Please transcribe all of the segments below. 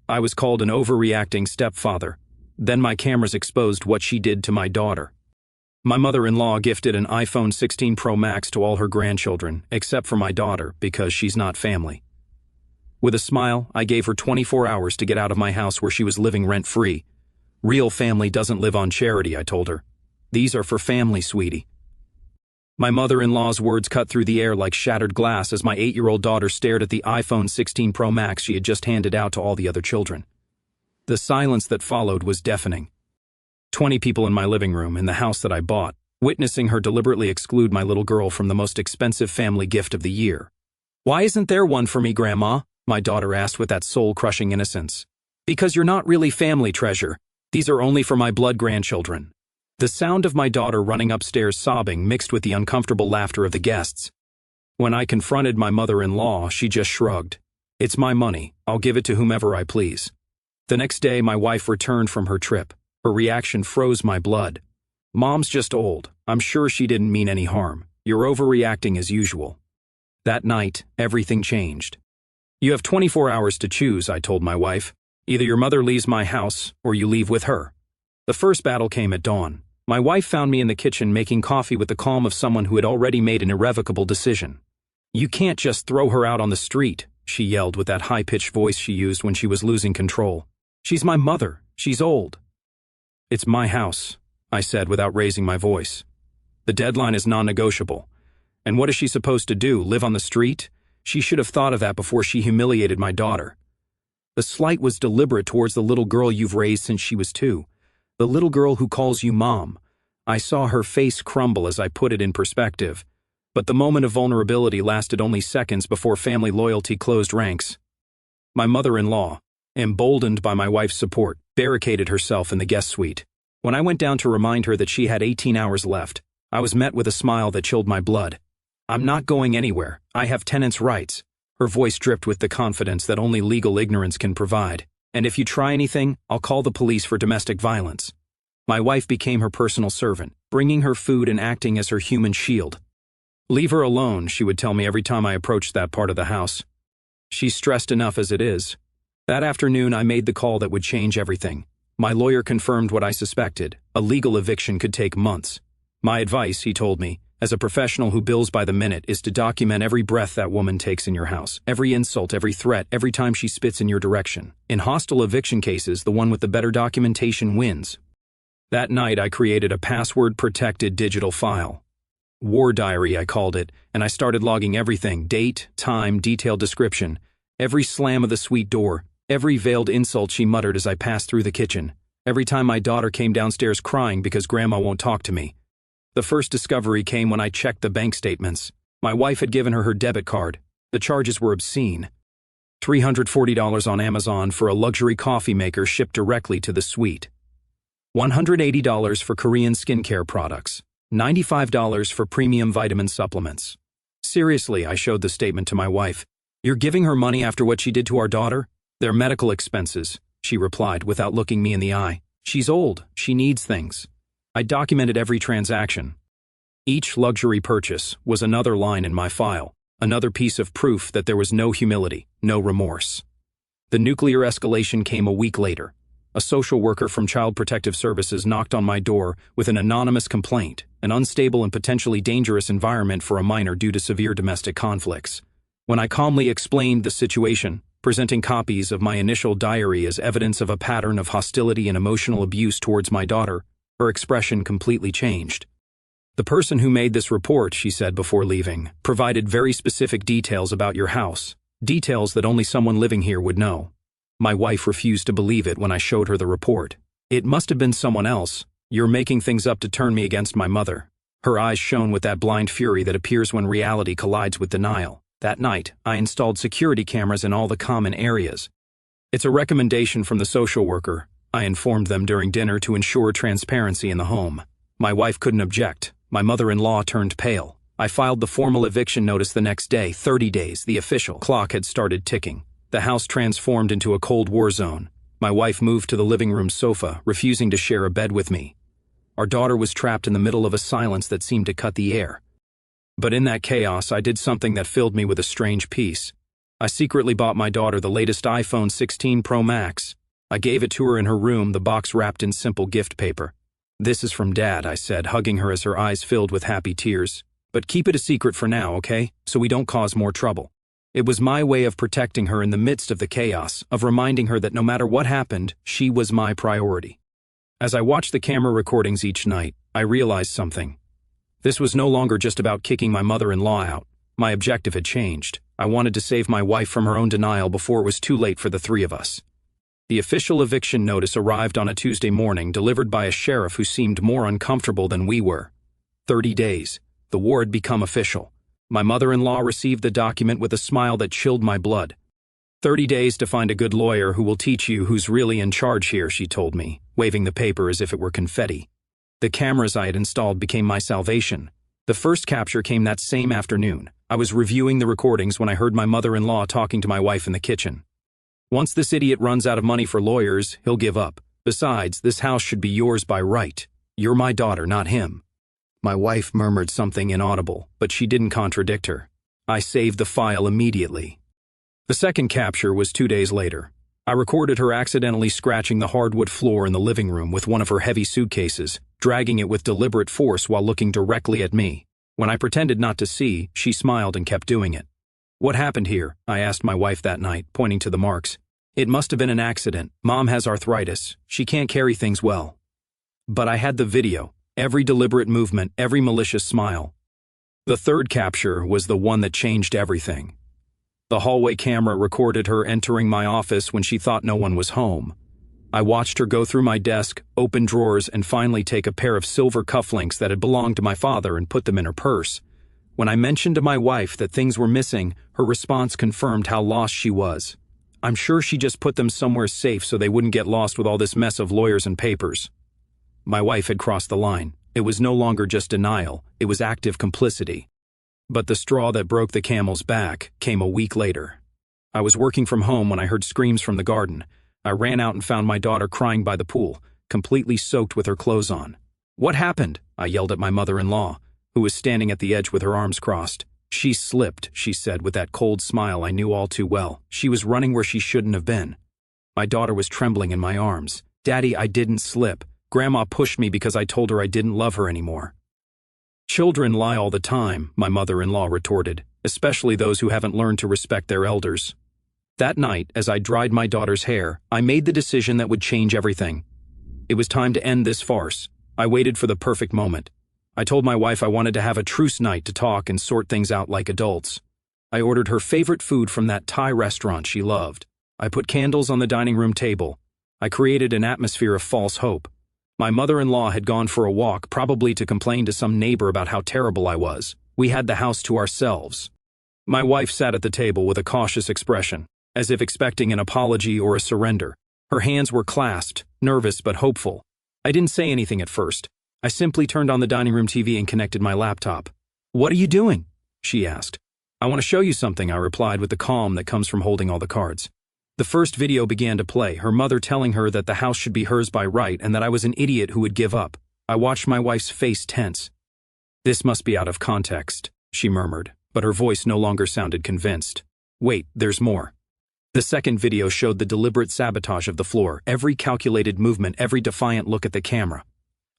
I was called an overreacting stepfather. Then my cameras exposed what she did to my daughter. My mother-in-law gifted an iPhone 16 Pro Max to all her grandchildren, except for my daughter, because she's not family. With a smile, I gave her 24 hours to get out of my house where she was living rent-free. Real family doesn't live on charity, I told her. These are for family, sweetie. My mother-in-law's words cut through the air like shattered glass as my 8-year-old daughter stared at the iPhone 16 Pro Max she had just handed out to all the other children. The silence that followed was deafening. 20 people in my living room, in the house that I bought, witnessing her deliberately exclude my little girl from the most expensive family gift of the year. "Why isn't there one for me, Grandma?" my daughter asked with that soul-crushing innocence. "Because you're not really family, treasure. These are only for my blood grandchildren." The sound of my daughter running upstairs sobbing mixed with the uncomfortable laughter of the guests. When I confronted my mother-in-law, she just shrugged. "It's my money. I'll give it to whomever I please." The next day, my wife returned from her trip. Her reaction froze my blood. "Mom's just old. I'm sure she didn't mean any harm. You're overreacting as usual." That night, everything changed. "You have 24 hours to choose," I told my wife. "Either your mother leaves my house, or you leave with her." The first battle came at dawn. My wife found me in the kitchen making coffee with the calm of someone who had already made an irrevocable decision. "You can't just throw her out on the street," she yelled with that high-pitched voice she used when she was losing control. "She's my mother. She's old." "It's my house," I said without raising my voice. "The deadline is non-negotiable. And what is she supposed to do, live on the street? She should have thought of that before she humiliated my daughter." The slight was deliberate towards the little girl you've raised since she was 2. The little girl who calls you mom. I saw her face crumble as I put it in perspective. But the moment of vulnerability lasted only seconds before family loyalty closed ranks. My mother-in-law, emboldened by my wife's support, barricaded herself in the guest suite. When I went down to remind her that she had 18 hours left, I was met with a smile that chilled my blood. "I'm not going anywhere. I have tenants' rights." Her voice dripped with the confidence that only legal ignorance can provide. "And if you try anything, I'll call the police for domestic violence." My wife became her personal servant, bringing her food and acting as her human shield. "Leave her alone," she would tell me every time I approached that part of the house. "She's stressed enough as it is." That afternoon, I made the call that would change everything. My lawyer confirmed what I suspected. A legal eviction could take months. "My advice," he told me, "as a professional who bills by the minute, is to document every breath that woman takes in your house, every insult, every threat, every time she spits in your direction. In hostile eviction cases, the one with the better documentation wins." That night, I created a password-protected digital file. War Diary, I called it, and I started logging everything: date, time, detailed description, every slam of the suite door, every veiled insult she muttered as I passed through the kitchen, every time my daughter came downstairs crying because Grandma won't talk to me. The first discovery came when I checked the bank statements. My wife had given her debit card. The charges were obscene. $340 on Amazon for a luxury coffee maker shipped directly to the suite. $180 for Korean skincare products. $95 for premium vitamin supplements. "Seriously," I showed the statement to my wife. "You're giving her money after what she did to our daughter?" "They're medical expenses," she replied without looking me in the eye. "She's old. She needs things." I documented every transaction. Each luxury purchase was another line in my file, another piece of proof that there was no humility, no remorse. The nuclear escalation came a week later. A social worker from Child Protective Services knocked on my door with an anonymous complaint, an unstable and potentially dangerous environment for a minor due to severe domestic conflicts. When I calmly explained the situation, presenting copies of my initial diary as evidence of a pattern of hostility and emotional abuse towards my daughter, her expression completely changed. "The person who made this report," she said before leaving, "provided very specific details about your house, details that only someone living here would know." My wife refused to believe it when I showed her the report. "It must have been someone else. You're making things up to turn me against my mother." Her eyes shone with that blind fury that appears when reality collides with denial. That night, I installed security cameras in all the common areas. "It's a recommendation from the social worker," I informed them during dinner, to ensure transparency in the home. My wife couldn't object. My mother-in-law turned pale. I filed the formal eviction notice the next day. 30 days, the official clock had started ticking. The house transformed into a Cold War zone. My wife moved to the living room sofa, refusing to share a bed with me. Our daughter was trapped in the middle of a silence that seemed to cut the air. But in that chaos, I did something that filled me with a strange peace. I secretly bought my daughter the latest iPhone 16 Pro Max. I gave it to her in her room, the box wrapped in simple gift paper. "This is from Dad," I said, hugging her as her eyes filled with happy tears. "But keep it a secret for now, okay? So we don't cause more trouble." It was my way of protecting her in the midst of the chaos, of reminding her that no matter what happened, she was my priority. As I watched the camera recordings each night, I realized something. This was no longer just about kicking my mother-in-law out. My objective had changed. I wanted to save my wife from her own denial before it was too late for the three of us. The official eviction notice arrived on a Tuesday morning, delivered by a sheriff who seemed more uncomfortable than we were. 30 days. The war had become official. My mother-in-law received the document with a smile that chilled my blood. 30 days to find a good lawyer who will teach you who's really in charge here, she told me, waving the paper as if it were confetti. The cameras I had installed became my salvation. The first capture came that same afternoon. I was reviewing the recordings when I heard my mother-in-law talking to my wife in the kitchen. "Once this idiot runs out of money for lawyers, he'll give up. Besides, this house should be yours by right. You're my daughter, not him." My wife murmured something inaudible, but she didn't contradict her. I saved the file immediately. The second capture was 2 days later. I recorded her accidentally scratching the hardwood floor in the living room with one of her heavy suitcases, dragging it with deliberate force while looking directly at me. When I pretended not to see, she smiled and kept doing it. "What happened here?" I asked my wife that night, pointing to the marks. "It must have been an accident. Mom has arthritis. She can't carry things well." But I had the video, every deliberate movement, every malicious smile. The third capture was the one that changed everything. The hallway camera recorded her entering my office when she thought no one was home. I watched her go through my desk, open drawers, and finally take a pair of silver cufflinks that had belonged to my father and put them in her purse. When I mentioned to my wife that things were missing, her response confirmed how lost she was. "I'm sure she just put them somewhere safe so they wouldn't get lost with all this mess of lawyers and papers." My wife had crossed the line. It was no longer just denial, it was active complicity. But the straw that broke the camel's back came a week later. I was working from home when I heard screams from the garden. I ran out and found my daughter crying by the pool, completely soaked with her clothes on. "What happened?" I yelled at my mother-in-law, who was standing at the edge with her arms crossed. "She slipped," she said with that cold smile I knew all too well. "She was running where she shouldn't have been." My daughter was trembling in my arms. "Daddy, I didn't slip. Grandma pushed me because I told her I didn't love her anymore." "Children lie all the time," my mother-in-law retorted, "especially those who haven't learned to respect their elders." That night, as I dried my daughter's hair, I made the decision that would change everything. It was time to end this farce. I waited for the perfect moment. I told my wife I wanted to have a truce night to talk and sort things out like adults. I ordered her favorite food from that Thai restaurant she loved. I put candles on the dining room table. I created an atmosphere of false hope. My mother-in-law had gone for a walk, probably to complain to some neighbor about how terrible I was. We had the house to ourselves. My wife sat at the table with a cautious expression, as if expecting an apology or a surrender. Her hands were clasped, nervous but hopeful. I didn't say anything at first. I simply turned on the dining room TV and connected my laptop. "What are you doing?" she asked. "I want to show you something," I replied with the calm that comes from holding all the cards. The first video began to play, her mother telling her that the house should be hers by right and that I was an idiot who would give up. I watched my wife's face tense. "This must be out of context," she murmured, but her voice no longer sounded convinced. "Wait, there's more." The second video showed the deliberate sabotage of the floor, every calculated movement, every defiant look at the camera.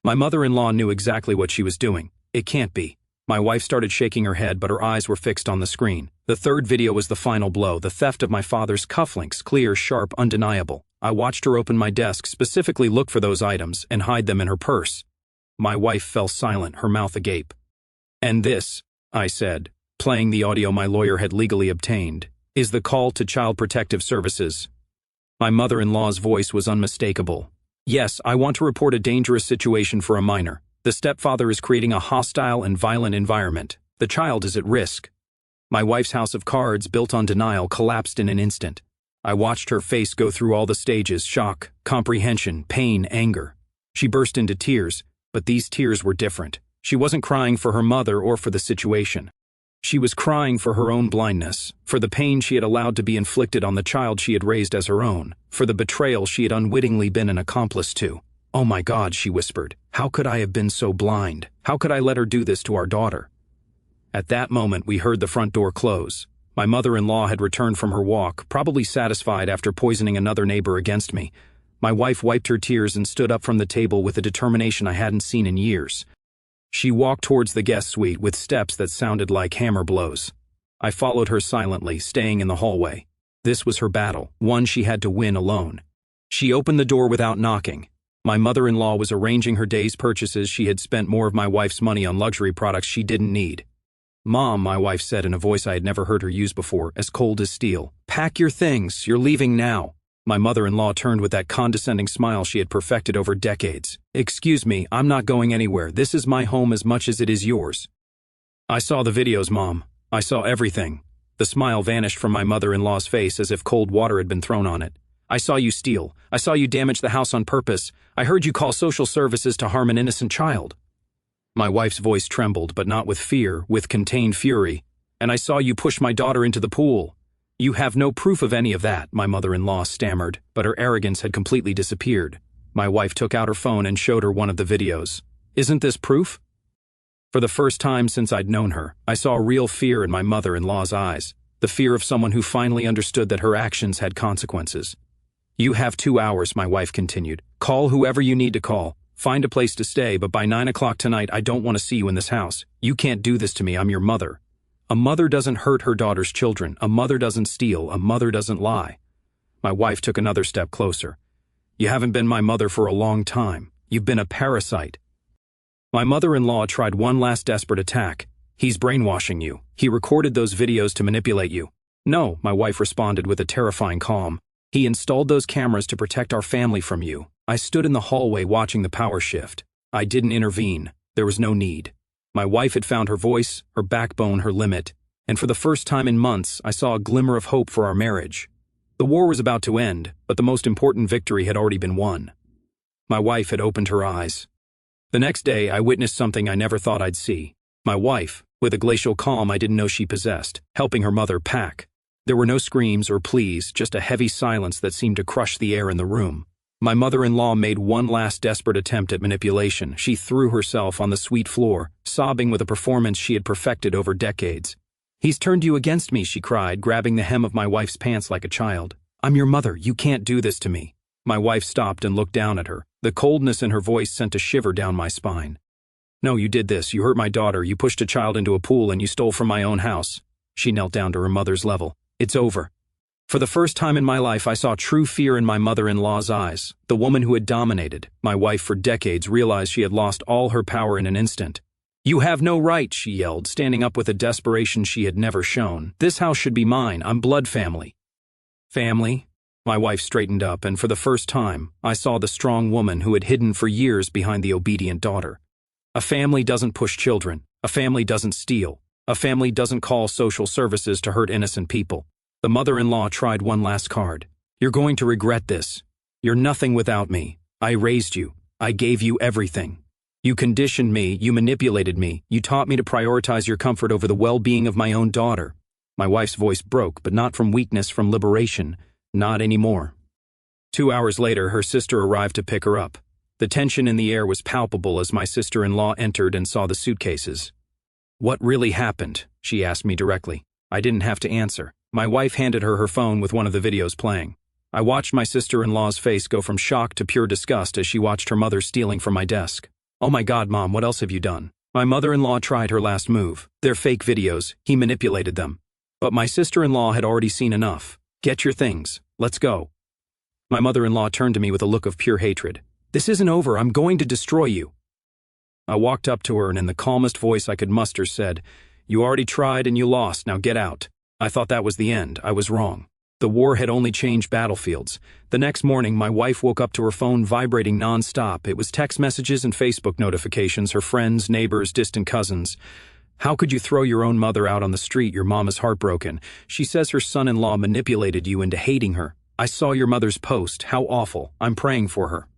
My mother-in-law knew exactly what she was doing. It can't be. My wife started shaking her head, but her eyes were fixed on the screen. The third video was the final blow, the theft of my father's cufflinks, clear, sharp, undeniable. I watched her open my desk, specifically look for those items, and hide them in her purse. My wife fell silent, her mouth agape. "And this," I said, playing the audio my lawyer had legally obtained, "is the call to Child Protective Services." My mother-in-law's voice was unmistakable. "Yes, I want to report a dangerous situation for a minor. The stepfather is creating a hostile and violent environment. The child is at risk." My wife's house of cards, built on denial, collapsed in an instant. I watched her face go through all the stages: shock, comprehension, pain, anger. She burst into tears, but these tears were different. She wasn't crying for her mother or for the situation. She was crying for her own blindness, for the pain she had allowed to be inflicted on the child she had raised as her own, for the betrayal she had unwittingly been an accomplice to. "Oh my God," she whispered. "How could I have been so blind? How could I let her do this to our daughter?" At that moment, we heard the front door close. My mother-in-law had returned from her walk, probably satisfied after poisoning another neighbor against me. My wife wiped her tears and stood up from the table with a determination I hadn't seen in years. She walked towards the guest suite with steps that sounded like hammer blows. I followed her silently, staying in the hallway. This was her battle, one she had to win alone. She opened the door without knocking. My mother-in-law was arranging her day's purchases. She had spent more of my wife's money on luxury products she didn't need. "Mom," my wife said in a voice I had never heard her use before, as cold as steel. "Pack your things, you're leaving now." My mother-in-law turned with that condescending smile she had perfected over decades. "Excuse me, I'm not going anywhere. This is my home as much as it is yours." "I saw the videos, Mom. I saw everything." The smile vanished from my mother-in-law's face as if cold water had been thrown on it. "I saw you steal. I saw you damage the house on purpose. I heard you call social services to harm an innocent child." My wife's voice trembled, but not with fear, with contained fury. "And I saw you push my daughter into the pool." "You have no proof of any of that," my mother-in-law stammered, but her arrogance had completely disappeared. My wife took out her phone and showed her one of the videos. "Isn't this proof?" For the first time since I'd known her, I saw real fear in my mother-in-law's eyes, the fear of someone who finally understood that her actions had consequences. "You have 2 hours," my wife continued. "Call whoever you need to call. Find a place to stay, but by 9 o'clock tonight I don't want to see you in this house. You can't do this to me, I'm your mother." A mother doesn't hurt her daughter's children. A mother doesn't steal. A mother doesn't lie. My wife took another step closer. "You haven't been my mother for a long time. You've been a parasite." My mother-in-law tried one last desperate attack. "He's brainwashing you. He recorded those videos to manipulate you." "No," my wife responded with a terrifying calm. "He installed those cameras to protect our family from you." I stood in the hallway watching the power shift. I didn't intervene. There was no need. My wife had found her voice, her backbone, her limit, and for the first time in months, I saw a glimmer of hope for our marriage. The war was about to end, but the most important victory had already been won. My wife had opened her eyes. The next day, I witnessed something I never thought I'd see. My wife, with a glacial calm I didn't know she possessed, helping her mother pack. There were no screams or pleas, just a heavy silence that seemed to crush the air in the room. My mother-in-law made one last desperate attempt at manipulation. She threw herself on the suite floor, sobbing with a performance she had perfected over decades. "He's turned you against me," she cried, grabbing the hem of my wife's pants like a child. "I'm your mother. You can't do this to me." My wife stopped and looked down at her. The coldness in her voice sent a shiver down my spine. "No, you did this. You hurt my daughter. You pushed a child into a pool and you stole from my own house." She knelt down to her mother's level. "It's over." For the first time in my life, I saw true fear in my mother-in-law's eyes. The woman who had dominated my wife for decades realized she had lost all her power in an instant. "You have no right," she yelled, standing up with a desperation she had never shown. "This house should be mine. I'm blood family." "Family?" My wife straightened up, and for the first time, I saw the strong woman who had hidden for years behind the obedient daughter. A family doesn't push children. A family doesn't steal. A family doesn't call social services to hurt innocent people. The mother-in-law tried one last card. "You're going to regret this. You're nothing without me. I raised you. I gave you everything. You conditioned me, you manipulated me, you taught me to prioritize your comfort over the well-being of my own daughter." My wife's voice broke, but not from weakness, from liberation. Not anymore. 2 hours later, her sister arrived to pick her up. The tension in the air was palpable as my sister-in-law entered and saw the suitcases. "What really happened?" she asked me directly. I didn't have to answer. My wife handed her her phone with one of the videos playing. I watched my sister-in-law's face go from shock to pure disgust as she watched her mother stealing from my desk. "Oh my God, Mom, what else have you done?" My mother-in-law tried her last move. "They're fake videos. He manipulated them." But my sister-in-law had already seen enough. "Get your things. Let's go." My mother-in-law turned to me with a look of pure hatred. "This isn't over. I'm going to destroy you." I walked up to her and in the calmest voice I could muster said, "You already tried and you lost. Now get out." I thought that was the end. I was wrong. The war had only changed battlefields. The next morning, my wife woke up to her phone vibrating non-stop. It was text messages and Facebook notifications, her friends, neighbors, distant cousins. "How could you throw your own mother out on the street? Your mom is heartbroken. She says her son-in-law manipulated you into hating her. I saw your mother's post. How awful. I'm praying for her."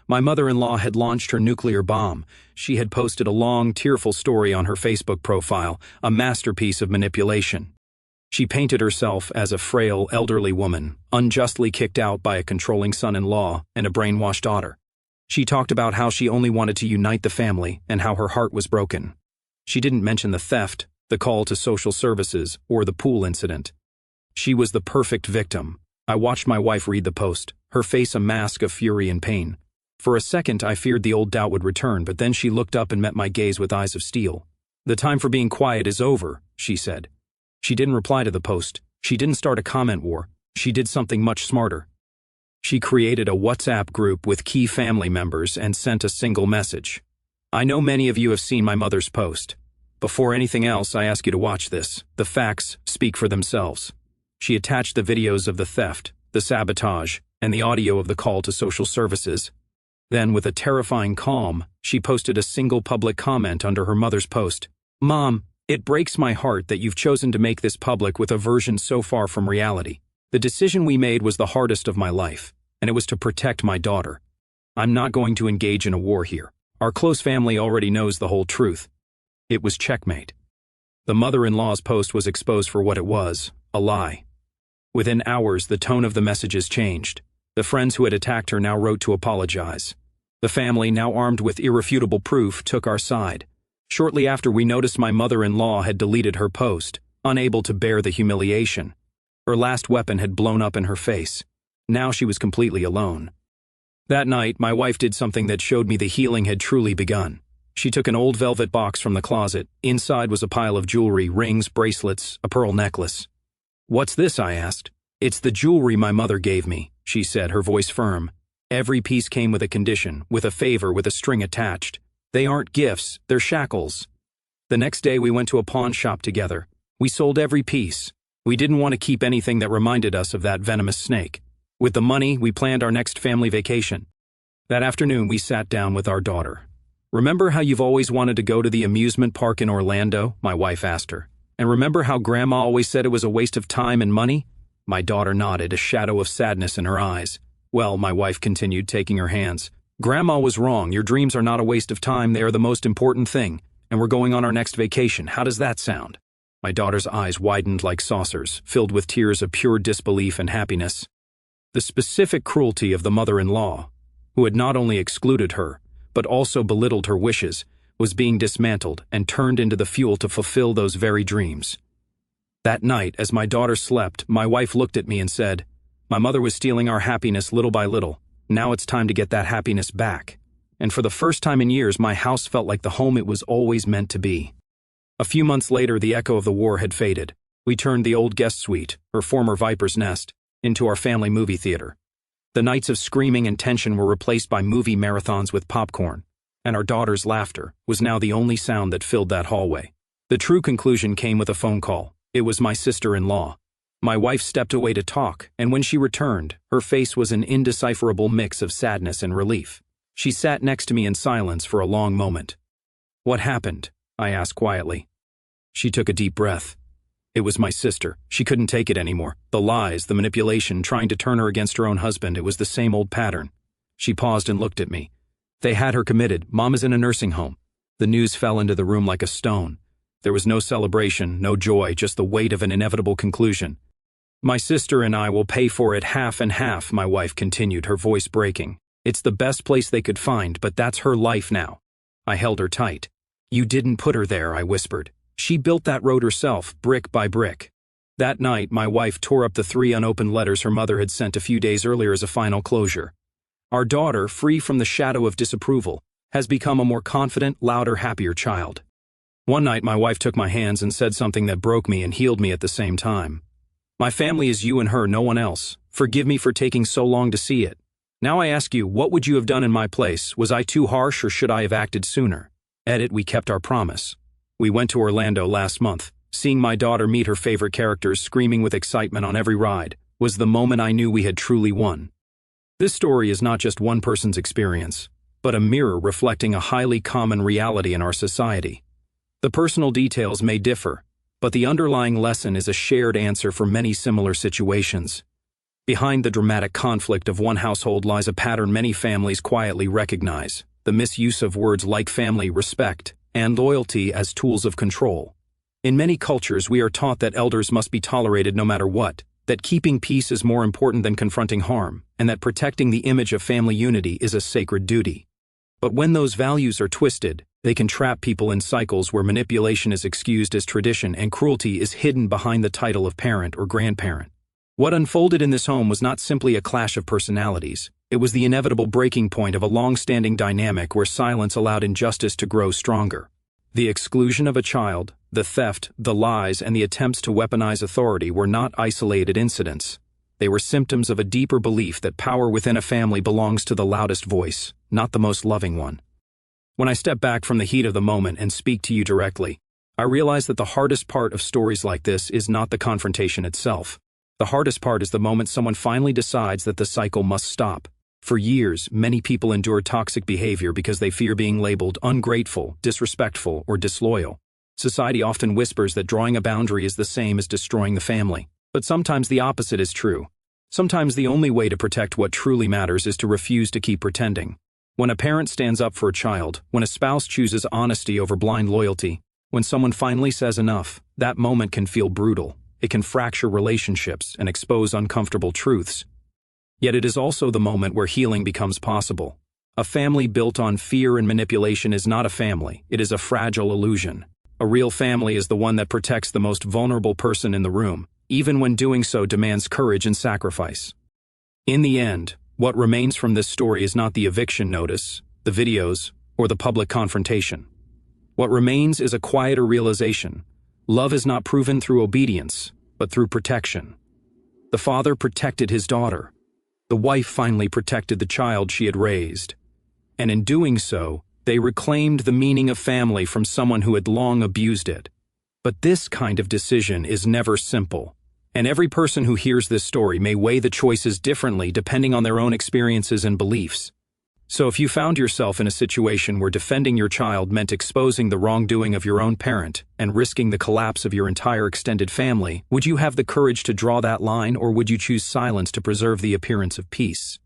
My mother-in-law had launched her nuclear bomb. She had posted a long, tearful story on her Facebook profile, a masterpiece of manipulation. She painted herself as a frail, elderly woman, unjustly kicked out by a controlling son-in-law and a brainwashed daughter. She talked about how she only wanted to unite the family and how her heart was broken. She didn't mention the theft, the call to social services, or the pool incident. She was the perfect victim. I watched my wife read the post, her face a mask of fury and pain. For a second, I feared the old doubt would return, but then she looked up and met my gaze with eyes of steel. "The time for being quiet is over," she said. She didn't reply to the post. She didn't start a comment war. She did something much smarter. She created a WhatsApp group with key family members and sent a single message. "I know many of you have seen my mother's post. Before anything else, I ask you to watch this. The facts speak for themselves." She attached the videos of the theft, the sabotage, and the audio of the call to social services. Then, with a terrifying calm, she posted a single public comment under her mother's post. "Mom, it breaks my heart that you've chosen to make this public with a version so far from reality. The decision we made was the hardest of my life, and it was to protect my daughter. I'm not going to engage in a war here. Our close family already knows the whole truth." It was checkmate. The mother-in-law's post was exposed for what it was, a lie. Within hours, the tone of the messages changed. The friends who had attacked her now wrote to apologize. The family, now armed with irrefutable proof, took our side. Shortly after, we noticed my mother-in-law had deleted her post, unable to bear the humiliation. Her last weapon had blown up in her face. Now she was completely alone. That night, my wife did something that showed me the healing had truly begun. She took an old velvet box from the closet. Inside was a pile of jewelry, rings, bracelets, a pearl necklace. "What's this?" I asked. "It's the jewelry my mother gave me," she said, her voice firm. "Every piece came with a condition, with a favor, with a string attached. They aren't gifts, they're shackles." The next day we went to a pawn shop together. We sold every piece. We didn't want to keep anything that reminded us of that venomous snake. With the money, we planned our next family vacation. That afternoon we sat down with our daughter. "Remember how you've always wanted to go to the amusement park in Orlando?" my wife asked her. "And remember how Grandma always said it was a waste of time and money?" My daughter nodded, a shadow of sadness in her eyes. "Well," my wife continued, taking her hands, "Grandma was wrong. Your dreams are not a waste of time. They are the most important thing. And we're going on our next vacation. How does that sound?" My daughter's eyes widened like saucers, filled with tears of pure disbelief and happiness. The specific cruelty of the mother-in-law, who had not only excluded her, but also belittled her wishes, was being dismantled and turned into the fuel to fulfill those very dreams. That night, as my daughter slept, my wife looked at me and said, "My mother was stealing our happiness little by little. Now it's time to get that happiness back." And for the first time in years, my house felt like the home it was always meant to be. A few months later, the echo of the war had faded. We turned the old guest suite, her former Viper's Nest, into our family movie theater. The nights of screaming and tension were replaced by movie marathons with popcorn, and our daughter's laughter was now the only sound that filled that hallway. The true conclusion came with a phone call. It was my sister-in-law. My wife stepped away to talk, and when she returned, her face was an indecipherable mix of sadness and relief. She sat next to me in silence for a long moment. "What happened?" I asked quietly. She took a deep breath. It was my sister. She couldn't take it anymore. The lies, the manipulation, trying to turn her against her own husband, it was the same old pattern. She paused and looked at me. "They had her committed. Mom is in a nursing home." The news fell into the room like a stone. There was no celebration, no joy, just the weight of an inevitable conclusion. "My sister and I will pay for it half and half," my wife continued, her voice breaking. "It's the best place they could find, but that's her life now." I held her tight. "You didn't put her there," I whispered. "She built that road herself, brick by brick." That night, my wife tore up the 3 unopened letters her mother had sent a few days earlier as a final closure. Our daughter, free from the shadow of disapproval, has become a more confident, louder, happier child. One night, my wife took my hands and said something that broke me and healed me at the same time. "My family is you and her, no one else. Forgive me for taking so long to see it. Now I ask you, what would you have done in my place? Was I too harsh or should I have acted sooner?" Edit, we kept our promise. We went to Orlando last month. Seeing my daughter meet her favorite characters, screaming with excitement on every ride, was the moment I knew we had truly won. This story is not just one person's experience, but a mirror reflecting a highly common reality in our society. The personal details may differ, but the underlying lesson is a shared answer for many similar situations. Behind the dramatic conflict of one household lies a pattern many families quietly recognize: the misuse of words like family, respect, and loyalty as tools of control. In many cultures, we are taught that elders must be tolerated no matter what, that keeping peace is more important than confronting harm, and that protecting the image of family unity is a sacred duty. But when those values are twisted, They can trap people in cycles where manipulation is excused as tradition and cruelty is hidden behind the title of parent or grandparent. What unfolded in this home was not simply a clash of personalities. It was the inevitable breaking point of a long-standing dynamic where silence allowed injustice to grow stronger. The exclusion of a child, the theft, the lies, and the attempts to weaponize authority were not isolated incidents. They were symptoms of a deeper belief that power within a family belongs to the loudest voice, not the most loving one. When I step back from the heat of the moment and speak to you directly, I realize that the hardest part of stories like this is not the confrontation itself. The hardest part is the moment someone finally decides that the cycle must stop. For years, many people endure toxic behavior because they fear being labeled ungrateful, disrespectful, or disloyal. Society often whispers that drawing a boundary is the same as destroying the family. But sometimes the opposite is true. Sometimes the only way to protect what truly matters is to refuse to keep pretending. When a parent stands up for a child, when a spouse chooses honesty over blind loyalty, when someone finally says enough, that moment can feel brutal. It can fracture relationships and expose uncomfortable truths. Yet it is also the moment where healing becomes possible. A family built on fear and manipulation is not a family, it is a fragile illusion. A real family is the one that protects the most vulnerable person in the room, even when doing so demands courage and sacrifice. In the end, what remains from this story is not the eviction notice, the videos, or the public confrontation. What remains is a quieter realization. Love is not proven through obedience, but through protection. The father protected his daughter. The wife finally protected the child she had raised. And in doing so, they reclaimed the meaning of family from someone who had long abused it. But this kind of decision is never simple. And every person who hears this story may weigh the choices differently depending on their own experiences and beliefs. So if you found yourself in a situation where defending your child meant exposing the wrongdoing of your own parent and risking the collapse of your entire extended family, would you have the courage to draw that line, or would you choose silence to preserve the appearance of peace?